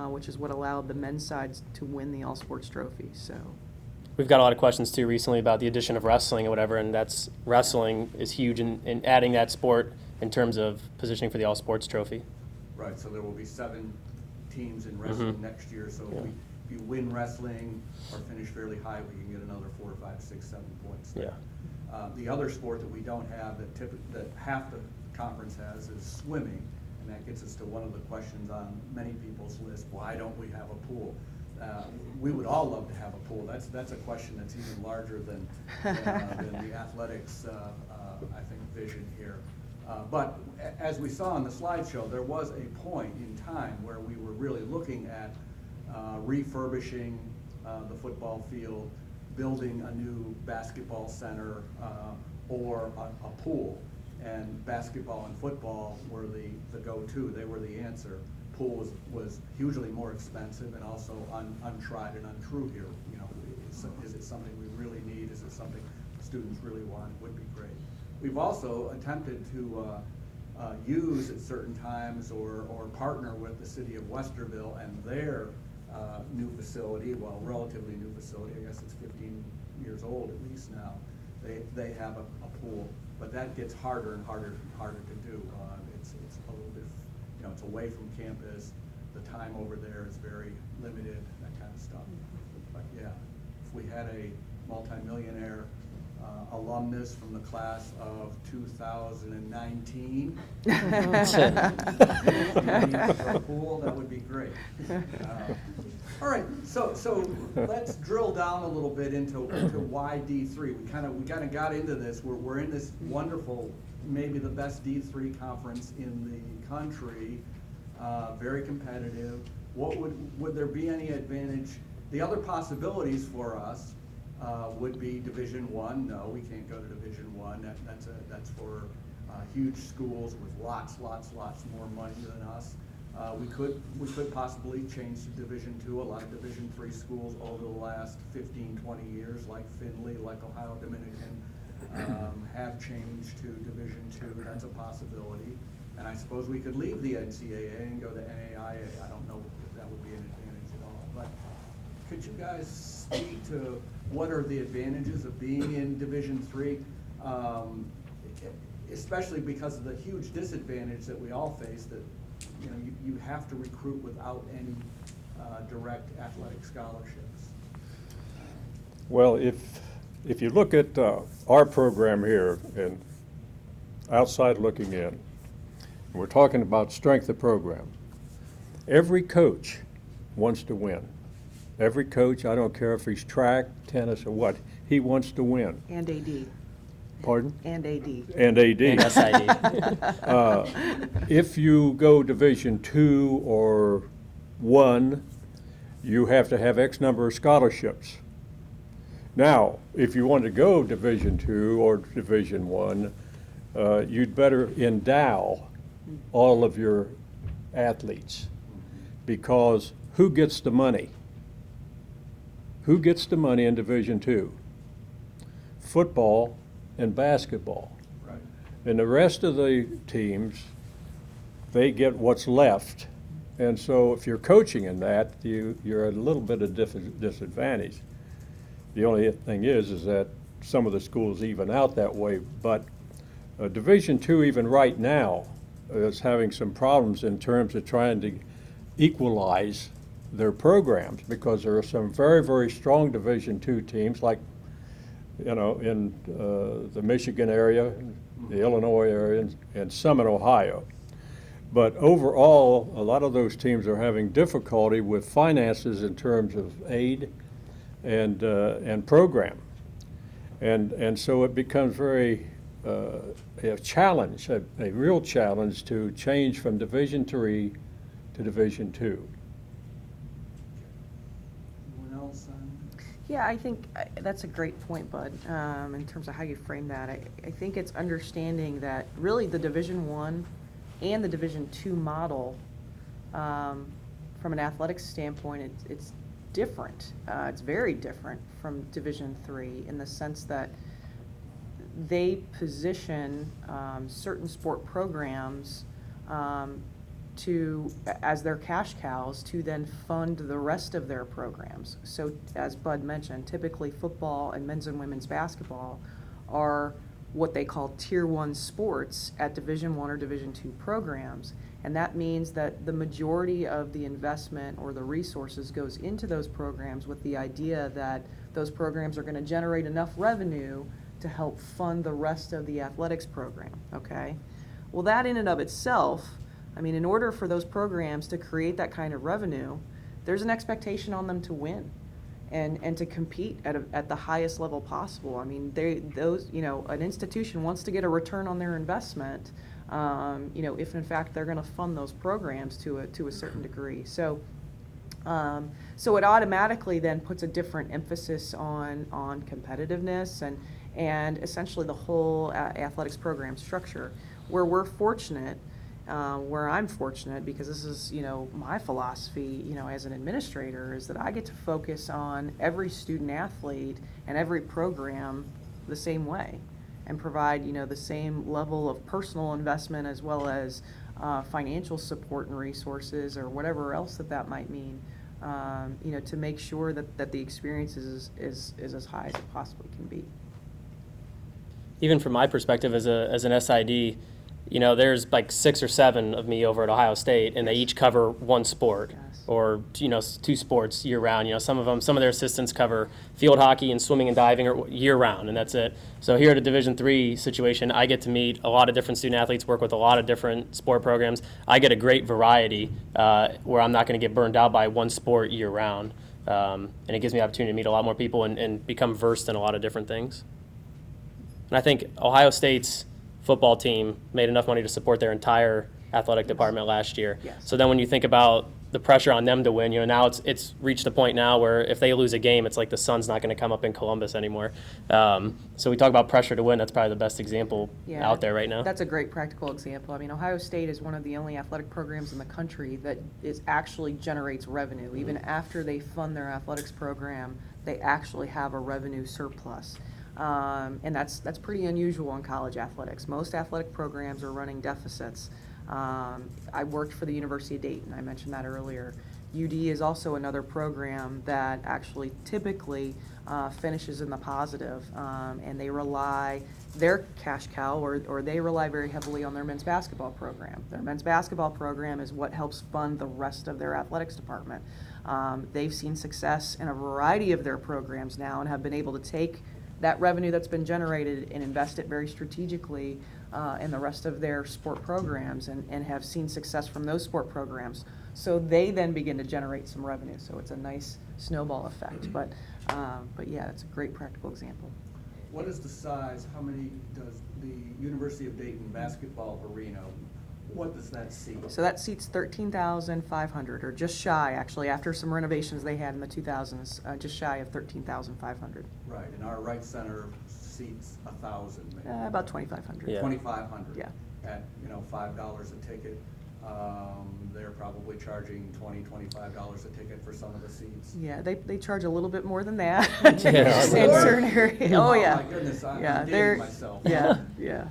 S2: which is what allowed the men's sides to win the all sports trophy. So.
S3: We've got a lot of questions too recently about the addition of wrestling or whatever, and wrestling is huge in adding that sport in terms of positioning for the all sports trophy.
S1: Right, so there will be 7 teams in wrestling next year, so if you win wrestling or finish fairly high, we can get another 4, 5, 6, 7 points.
S3: Yeah.
S1: The other sport that we don't have that half the conference has is swimming, and that gets us to one of the questions on many people's list: why don't we have a pool? We would all love to have a pool. That's a question that's even larger than the athletics, I think, vision here. But as we saw in the slideshow, there was a point in time where we were really looking at refurbishing the football field, building a new basketball center, or a pool. And basketball and football were the go-to. They were the answer. Pool was hugely more expensive and also untried and untrue here. You know, is it something we really need? Is it something students really want? It would be great. We've also attempted to use at certain times or partner with the city of Westerville and their new facility, well, relatively new facility. I guess it's 15 years old at least now. They have a pool, but that gets harder and harder to do. It's a little bit, you know, it's away from campus. The time over there is very limited, that kind of stuff. But yeah, if we had a multimillionaire alumnus from the class of 2019 for a pool, that would be great. All right, so let's drill down a little bit into why D3. We kind of got into this. We're in this wonderful, maybe the best D3 conference in the country, very competitive. What would there be any advantage? The other possibilities for us would be Division I. No, we can't go to Division I. That's for huge schools with lots more money than us. We could possibly change to Division II. A lot of Division III schools over the last 15, 20 years, like Findlay, like Ohio Dominican, have changed to Division II. That's a possibility. And I suppose we could leave the NCAA and go to NAIA. I don't know if that would be an advantage at all. But could you guys speak to what are the advantages of being in Division III, especially because of the huge disadvantage that we all face, that you have to recruit without any direct athletic scholarships?
S4: Well, if you look at our program here and outside looking in, we're talking about strength of program. Every coach wants to win. Every coach, I don't care if he's track, tennis, or what, he wants to win.
S2: And AD.
S4: Pardon?
S2: And AD.
S4: And AD.
S3: And SID.
S4: If you go Division II or I, you have to have X number of scholarships. Now, if you want to go Division II or Division I, you'd better endow all of your athletes, because who gets the money? Who gets the money in Division II? Football and basketball.
S1: Right.
S4: And the rest of the teams, they get what's left. And so if you're coaching in that, you're at a little bit of disadvantage. The only thing is that some of the schools even out that way. But Division II, even right now, is having some problems in terms of trying to equalize their programs, because there are some very, very strong Division II teams, like, you know, in the Michigan area, the Illinois area, and some in Ohio. But overall, a lot of those teams are having difficulty with finances in terms of aid and program. And so it becomes very a challenge, a real challenge to change from Division III to Division II.
S1: Anyone else on?
S2: Yeah, I think that's a great point, Bud, in terms of how you frame that. I think it's understanding that really the Division I and the Division II model, from an athletics standpoint, it's different. It's very different from Division III in the sense that they position certain sport programs as their cash cows to then fund the rest of their programs. So as Bud mentioned, typically football and men's and women's basketball are what they call Tier 1 sports at Division I or Division II programs. And that means that the majority of the investment or the resources goes into those programs with the idea that those programs are going to generate enough revenue to help fund the rest of the athletics program, okay? Well, that in and of itself, I mean, in order for those programs to create that kind of revenue, there's an expectation on them to win and to compete at the highest level possible. I mean, an institution wants to get a return on their investment, if in fact they're going to fund those programs to a certain degree. So it automatically then puts a different emphasis on competitiveness and essentially the whole athletics program structure, where we're fortunate. Where I'm fortunate, because this is, my philosophy, as an administrator, is that I get to focus on every student athlete and every program the same way and provide, the same level of personal investment as well as financial support and resources or whatever else that might mean, to make sure that the experience is as high as it possibly can be.
S3: Even from my perspective as an SID, there's like 6 or 7 of me over at Ohio State, and they each cover one sport,
S2: Yes.
S3: or 2 sports year round. Some of their assistants cover field hockey and swimming and diving or year round, and that's it. So here at a Division III situation, I get to meet a lot of different student athletes, work with a lot of different sport programs. I get a great variety where I'm not going to get burned out by one sport year round, and it gives me the opportunity to meet a lot more people and become versed in a lot of different things. And I think Ohio State's football team made enough money to support their entire athletic department last year.
S2: Yes.
S3: So then when you think about the pressure on them to win, now it's reached a point now where if they lose a game, it's like the sun's not going to come up in Columbus anymore. So we talk about pressure to win. That's probably the best example out there right now.
S2: That's a great practical example. I mean, Ohio State is one of the only athletic programs in the country that actually generates revenue. Even after they fund their athletics program, they actually have a revenue surplus. And that's pretty unusual in college athletics. Most athletic programs are running deficits. I worked for the University of Dayton. I mentioned that earlier. UD is also another program that actually typically finishes in the positive, and they rely, their cash cow, or they rely very heavily on their men's basketball program. Their men's basketball program is what helps fund the rest of their athletics department. They've seen success in a variety of their programs now and have been able to take that revenue that's been generated and invest it very strategically in the rest of their sport programs and have seen success from those sport programs. So they then begin to generate some revenue. So it's a nice snowball effect. But yeah, it's a great practical example.
S1: What is the size, how many does the University of Dayton basketball arena, what does that seat?
S2: So that seats 13,500, or just shy, actually, after some renovations they had in the 2000s, just shy of 13,500.
S1: Right, and our right center seats 1,000 maybe.
S2: About 2,500.
S3: Yeah.
S1: 2,500.
S2: Yeah.
S1: At, $5 a ticket. They're probably charging $20, $25 a ticket for some of the seats.
S2: Yeah, they charge a little bit more than that
S3: Yeah.
S2: in certain areas. Oh yeah.
S1: My goodness, I'm
S2: Yeah,
S1: dating myself.
S2: Yeah.
S1: Yeah.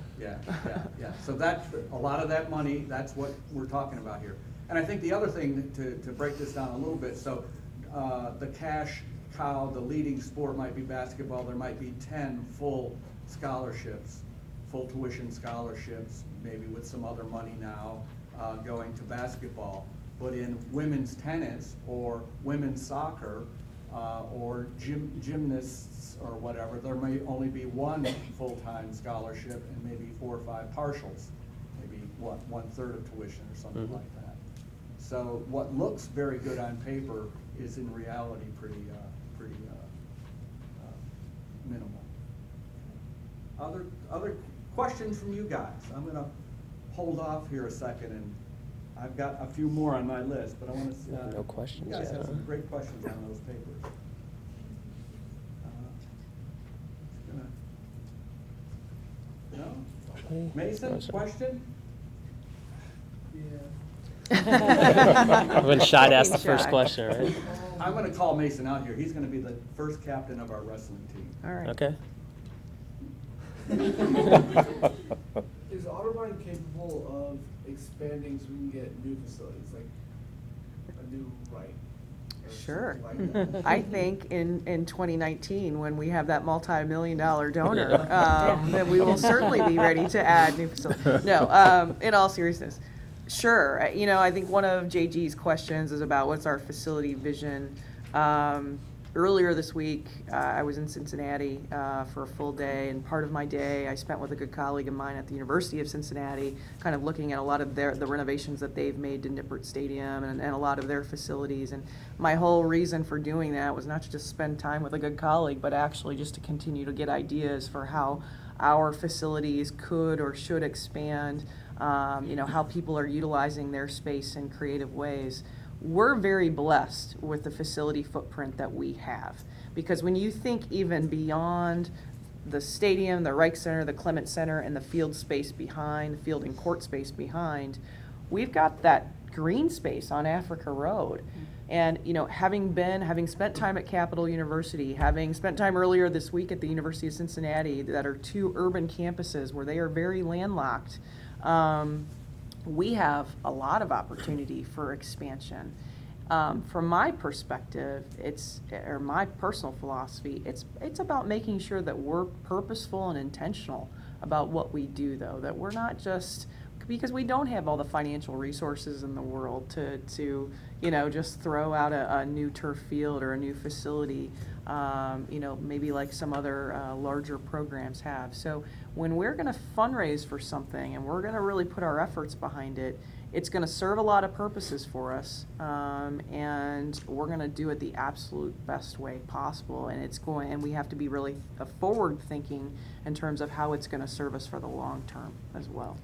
S1: So that's, a lot of that money, that's what we're talking about here. And I think the other thing, to break this down a little bit, so the cash cow, the leading sport might be basketball. There might be 10 full scholarships full tuition scholarships, maybe with some other money now going to basketball. But in women's tennis or women's soccer or gymnasts or whatever, there may only be one full-time scholarship and maybe 4 or 5 partials, maybe what, 1/3 of tuition or something
S3: Mhm.
S1: like that. So what looks very good on paper is in reality pretty minimal. Other questions from you guys? I'm gonna hold off here a second, and I've got a few more on my list, but I want to.
S3: No questions
S1: You guys
S3: yet,
S1: have
S3: huh?
S1: some great questions on those papers. No?
S3: Okay.
S1: Mason,
S3: No, sir.
S1: question?
S3: I've been shy to ask the
S2: Being
S3: first
S2: shy.
S3: question, right?
S1: I'm gonna call Mason out here. He's gonna be the first captain of our wrestling team.
S2: All right.
S3: Okay.
S6: Is Otterbein capable of expanding so we can get new facilities, like a new right? or
S2: Sure.
S6: something like that?
S2: I think in 2019, when we have that multi-million-dollar donor, then we will certainly be ready to add new facilities. No, in all seriousness, sure. You know, I think one of JG's questions is about what's our facility vision. Earlier this week, I was in Cincinnati for a full day, and part of my day I spent with a good colleague of mine at the University of Cincinnati, kind of looking at a lot of the renovations that they've made to Nippert Stadium and a lot of their facilities. And my whole reason for doing that was not to just spend time with a good colleague, but actually just to continue to get ideas for how our facilities could or should expand, you know, how people are utilizing their space in creative ways. We're very blessed with the facility footprint that we have, because when you think even beyond the stadium, the Reich Center, the Clement Center, and the field space behind, the field and court space behind, we've got that green space on Africa Road. And, you know, having spent time at Capital University, having spent time earlier this week at the University of Cincinnati, that are 2 urban campuses where they are very landlocked, we have a lot of opportunity for expansion. From my perspective, or my personal philosophy, it's about making sure that we're purposeful and intentional about what we do, though, that we're not just, because we don't have all the financial resources in the world to you know, just throw out a new turf field or a new facility, you know, maybe like some other larger programs have. So when we're going to fundraise for something and we're going to really put our efforts behind it, it's going to serve a lot of purposes for us, and we're going to do it the absolute best way possible. And we have to be really forward thinking in terms of how it's going to serve us for the long term as well.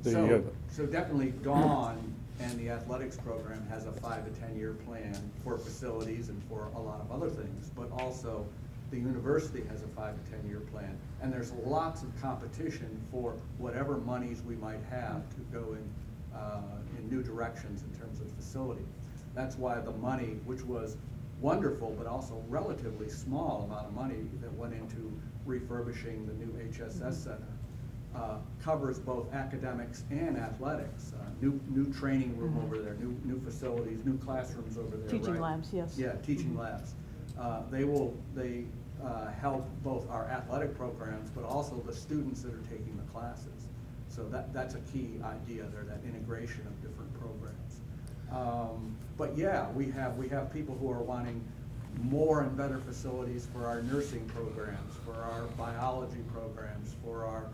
S1: So definitely Dawn and the athletics program has a 5 to 10 year plan for facilities and for a lot of other things, but also the university has a 5 to 10 year plan. And there's lots of competition for whatever monies we might have to go in new directions in terms of facility. That's why the money, which was wonderful, but also relatively small amount of money that went into refurbishing the new HSS Center, covers both academics and athletics. New training room over there, new facilities, new classrooms over there.
S5: Teaching
S1: right?
S5: labs, yes.
S1: Yeah, teaching labs. They help both our athletic programs, but also the students that are taking the classes. So that's a key idea there, that integration of different programs. But yeah, we have people who are wanting more and better facilities for our nursing programs, for our biology programs, for our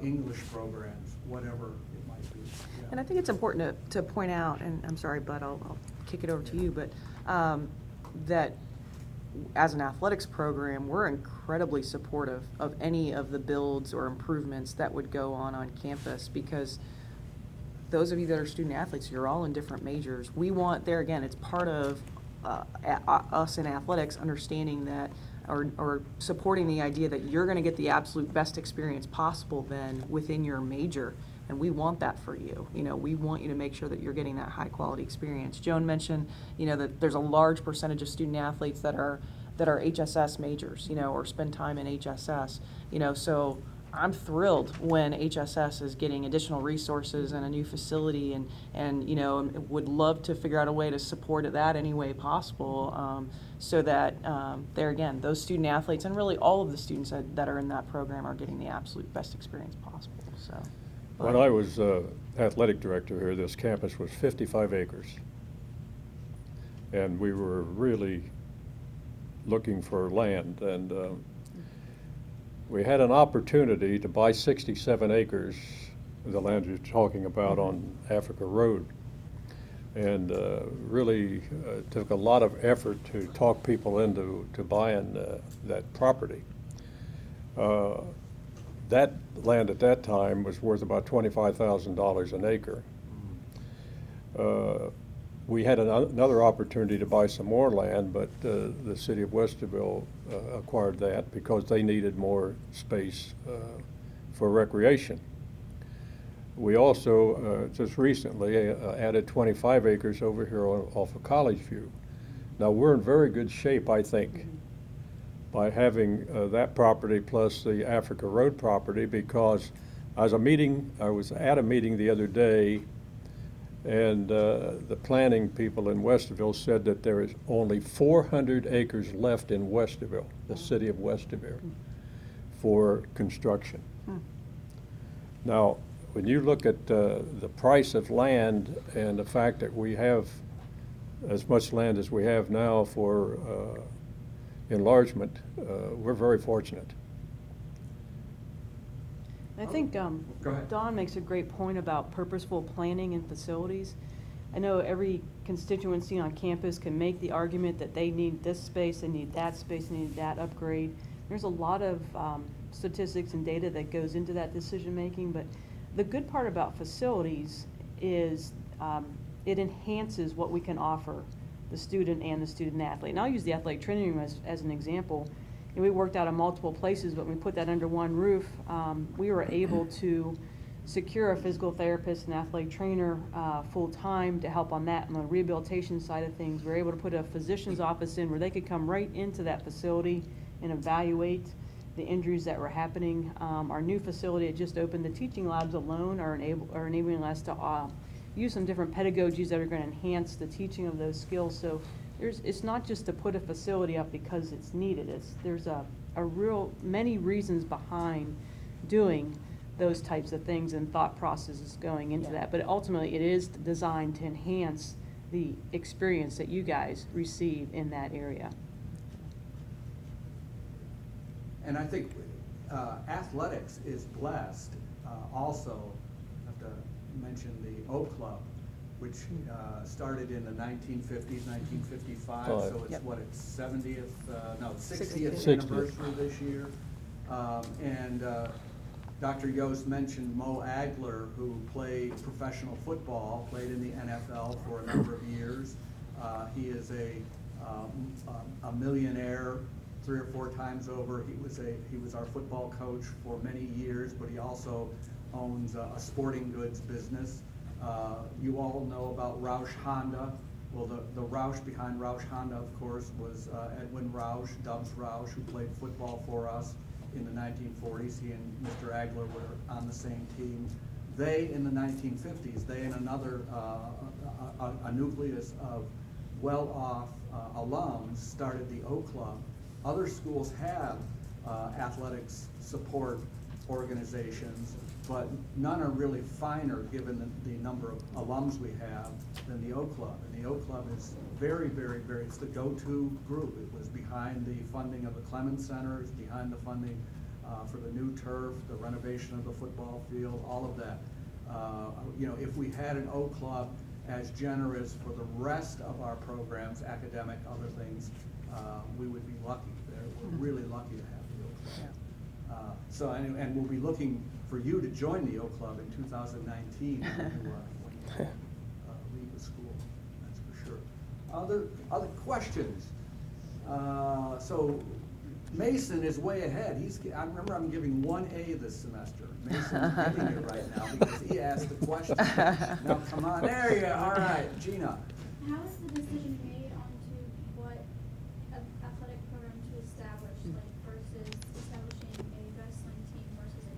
S1: English programs, whatever it might be. Yeah.
S2: And I think it's important to point out, and I'm sorry, Bud, I'll kick it over to you, but that as an athletics program, we're incredibly supportive of any of the builds or improvements that would go on campus, because those of you that are student athletes, you're all in different majors. We want, there again, it's part of us in athletics understanding that, or supporting the idea that you're going to get the absolute best experience possible then within your major, and we want that for you. You know, we want you to make sure that you're getting that high quality experience. Joan mentioned, you know, that there's a large percentage of student athletes that are HSS majors, you know, or spend time in HSS, you know, so I'm thrilled when HSS is getting additional resources and a new facility, and you know, would love to figure out a way to support it that any way possible, so that there again, those student athletes and really all of the students that are in that program are getting the absolute best experience possible. So,
S4: When I was athletic director here, this campus was 55 acres. And we were really looking for land. And we had an opportunity to buy 67 acres, the land you're talking about on Africa Road. And really took a lot of effort to talk people into buying that property. That land at that time was worth about $25,000 an acre. We had another opportunity to buy some more land, but the city of Westerville acquired that because they needed more space for recreation. We also just recently added 25 acres over here off of College View. Now we're in very good shape, I think, by having that property plus the Africa Road property, because I was at a meeting the other day, and the planning people in Westerville said that there is only 400 acres left in Westerville, the city of Westerville, for construction. Now, when you look at the price of land and the fact that we have as much land as we have now for enlargement, we're very fortunate.
S5: I think
S1: Go ahead.
S5: Dawn makes a great point about purposeful planning and facilities. I know every constituency on campus can make the argument that they need this space, they need that space, they need that upgrade. There's a lot of statistics and data that goes into that decision making, but the good part about facilities is it enhances what we can offer the student and the student athlete. And I'll use the athletic training room as an example. And we worked out of multiple places, but when we put that under one roof, we were able to secure a physical therapist and athletic trainer full-time to help on that, on the rehabilitation side of things. We were able to put a physician's office in where they could come right into that facility and evaluate the injuries that were happening. Our new facility that just opened, the teaching labs alone are enabling us to use some different pedagogies that are going to enhance the teaching of those skills. So it's not just to put a facility up because it's needed. There's a real many reasons behind doing those types of things and thought processes going into that. But ultimately, it is designed to enhance the experience that you guys receive in that area.
S1: And I think athletics is blessed. Also, I have to mention the O Club, which started in the 1950s, 1955. So it's what, its 70th, no, 60th anniversary this year. And Dr. Yoest mentioned Mo Agler, who played professional football, played in the NFL for a number of years. He is a millionaire 3 or 4 times over. He was our football coach for many years, but he also owns a sporting goods business. You all know about Roush Honda. Well, the Roush behind Roush Honda, of course, was Edwin Roush, Dubs Roush, who played football for us in the 1940s. He and Mr. Agler were on the same team. They, in the 1950s, they and another, a nucleus of well-off alums started the O Club. Other schools have athletics support organizations, but none are really finer, given the number of alums we have, than the O Club. And the O Club is very, very, very, it's the go-to group. It was behind the funding of the Clemens Center, it's behind the funding for the new turf, the renovation of the football field, all of that. You know, if we had an O Club as generous for the rest of our programs, academic, other things, we would be lucky. We're really lucky to have the O Club. So, and we'll be looking for you to join the O Club in 2019 when you leave the school, that's for sure. Other questions? So Mason is way ahead. I remember I'm giving 1A this semester. Mason's getting it right now because he asked the question. Now come on, there you are. All right, Gina.
S7: How is the decision made on to what athletic program to establish, like versus establishing a wrestling team versus a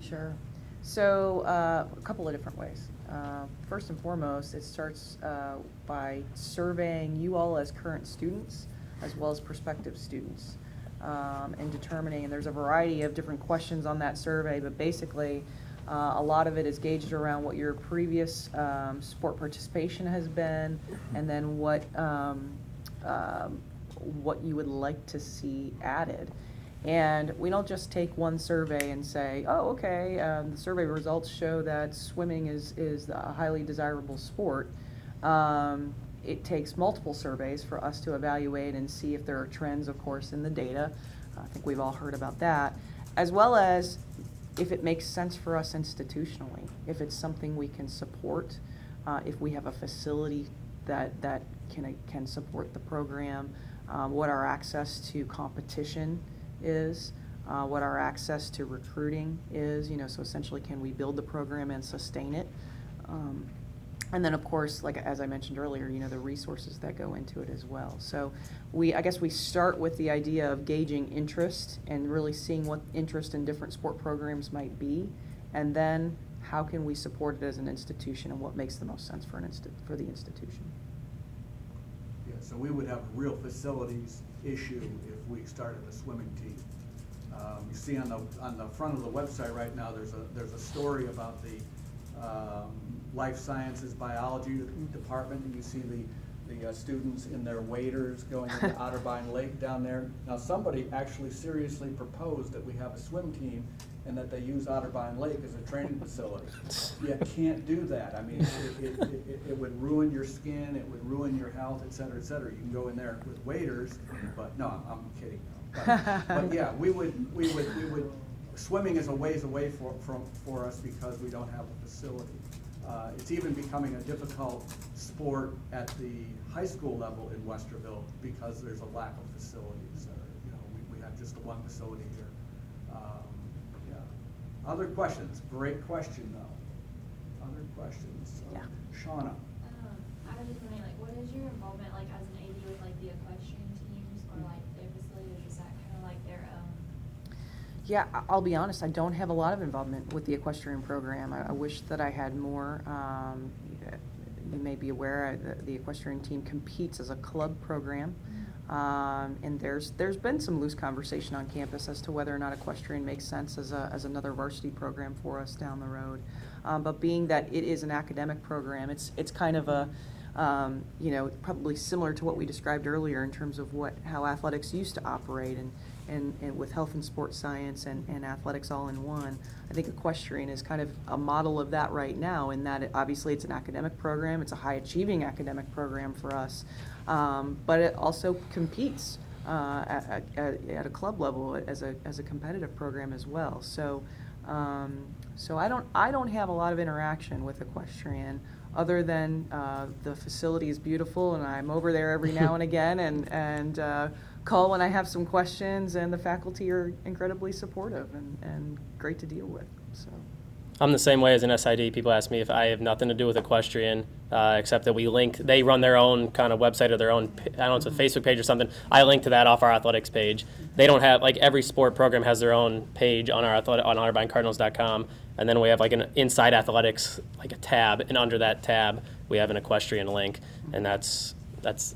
S2: Sure. So a couple of different ways. First and foremost, it starts by surveying you all as current students as well as prospective students, and determining, and there's a variety of different questions on that survey, but basically a lot of it is gauged around what your previous sport participation has been, and then what you would like to see added. And we don't just take one survey and say, oh, okay, the survey results show that swimming is a highly desirable sport. It takes multiple surveys for us to evaluate and see if there are trends, of course, in the data. I think we've all heard about that, as well as if it makes sense for us institutionally, if it's something we can support, if we have a facility that can support the program, what our access to competition is, what our access to recruiting is, so essentially can we build the program and sustain it? And then of course, like as I mentioned earlier, the resources that go into it as well. So I guess we start with the idea of gauging interest and really seeing what interest in different sport programs might be, and then how can we support it as an institution and what makes the most sense for the institution.
S1: Yeah, so we would have a real facilities issue if we started a swimming team. You see on the front of the website right now, there's a story about the life sciences biology department, and you see the students in their waders going into Otterbein Lake down there. Now somebody actually seriously proposed that we have a swim team and that they use Otterbein Lake as a training facility. You can't do that. I mean, it would ruin your skin, it would ruin your health, et cetera, et cetera. You can go in there with waders, but no, I'm kidding. But yeah, we would. Swimming is a ways away for us because we don't have a facility. It's even becoming a difficult sport at the high school level in Westerville because there's a lack of facilities. We have just the one facility here. Yeah. Other questions? Great question, though. Other questions?
S2: Yeah.
S1: Shauna.
S7: I was just wondering, what is your involvement, as an AD with, the equestrian teams, or, their facilities, is that kind of, their own?
S2: Yeah, I'll be honest, I don't have a lot of involvement with the equestrian program. I wish that I had more. You may be aware the equestrian team competes as a club program. And there's been some loose conversation on campus as to whether or not equestrian makes sense as another varsity program for us down the road. But being that it is an academic program, it's kind of a probably similar to what we described earlier in terms of how athletics used to operate, and with health and sports science and athletics all in one. I think equestrian is kind of a model of that right now, in that obviously it's an academic program, it's a high achieving academic program for us, but it also competes at a club level as a competitive program as well. So I don't have a lot of interaction with equestrian, other than the facility is beautiful and I'm over there every now and again and call when I have some questions, and the faculty are incredibly supportive and great to deal with. So
S3: I'm the same way as an SID. People ask me if I have nothing to do with equestrian, except that they run their own kind of website or their own, I don't know, it's a Facebook page or something. I link to that off our athletics page. They don't have, every sport program has their own page on on OtterBeinCardinals.com, and then we have an inside athletics, a tab, and under that tab we have an equestrian link, and that's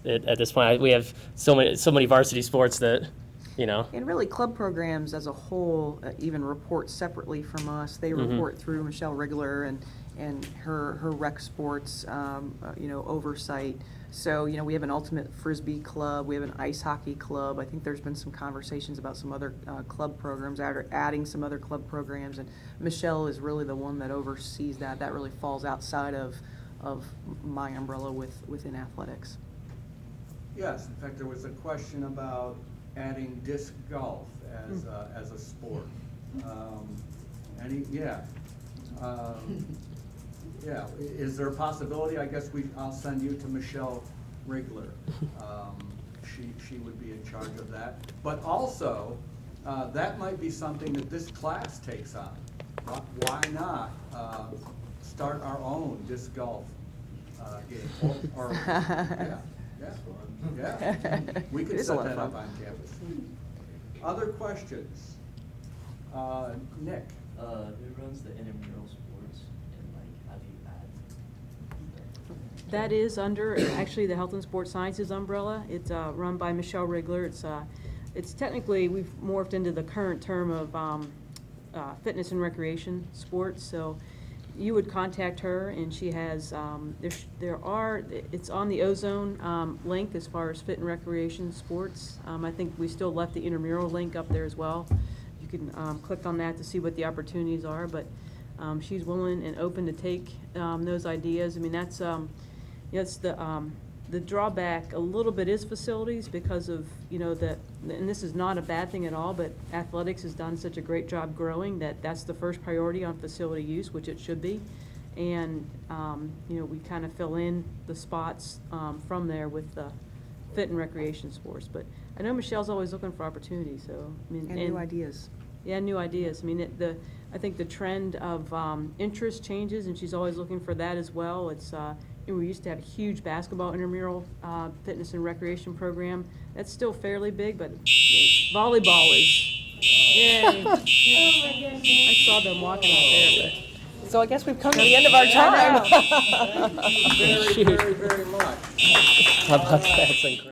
S3: it at this point. We have so many varsity sports that,
S2: And really, club programs as a whole even report separately from us. They report through Michelle Rigler and her rec sports, oversight. So, we have an ultimate frisbee club. We have an ice hockey club. I think there's been some conversations about some other club programs, adding some other club programs. And Michelle is really the one that oversees that. That really falls outside of my umbrella within athletics.
S1: Yes, in fact, there was a question about adding disc golf as a sport. Yeah, is there a possibility? I guess I'll send you to Michelle Rigler. She would be in charge of that. But also, that might be something that this class takes on. Why not start our own disc golf game? Yeah. We could set that up on campus. Other questions? Nick?
S8: who runs the intramural sports, and like how do you add?
S5: That is under, actually, the Health and Sports Sciences umbrella. It's run by Michelle Rigler. It's technically, we've morphed into the current term of fitness and recreation sports. So you would contact her, and she has, it's on the Ozone link as far as fit and recreation sports. I think we still left the intramural link up there as well. You can click on that to see what the opportunities are, but she's willing and open to take those ideas. I mean, that's the drawback a little bit is facilities because of, and this is not a bad thing at all, but athletics has done such a great job growing that's the first priority on facility use, which it should be. And, we kind of fill in the spots from there with the fit and recreation sports. But I know Michelle's always looking for opportunities, so. I mean,
S2: And new ideas.
S5: Yeah, new ideas. I mean, I think the trend of interest changes, and she's always looking for that as well. It's we used to have a huge basketball intramural fitness and recreation program. That's still fairly big, but volleyball is, yay. I saw them walking out there,
S2: So I guess we've come to the end of our time.
S1: Thank you very, very, very much.
S3: How about that? It's incredible.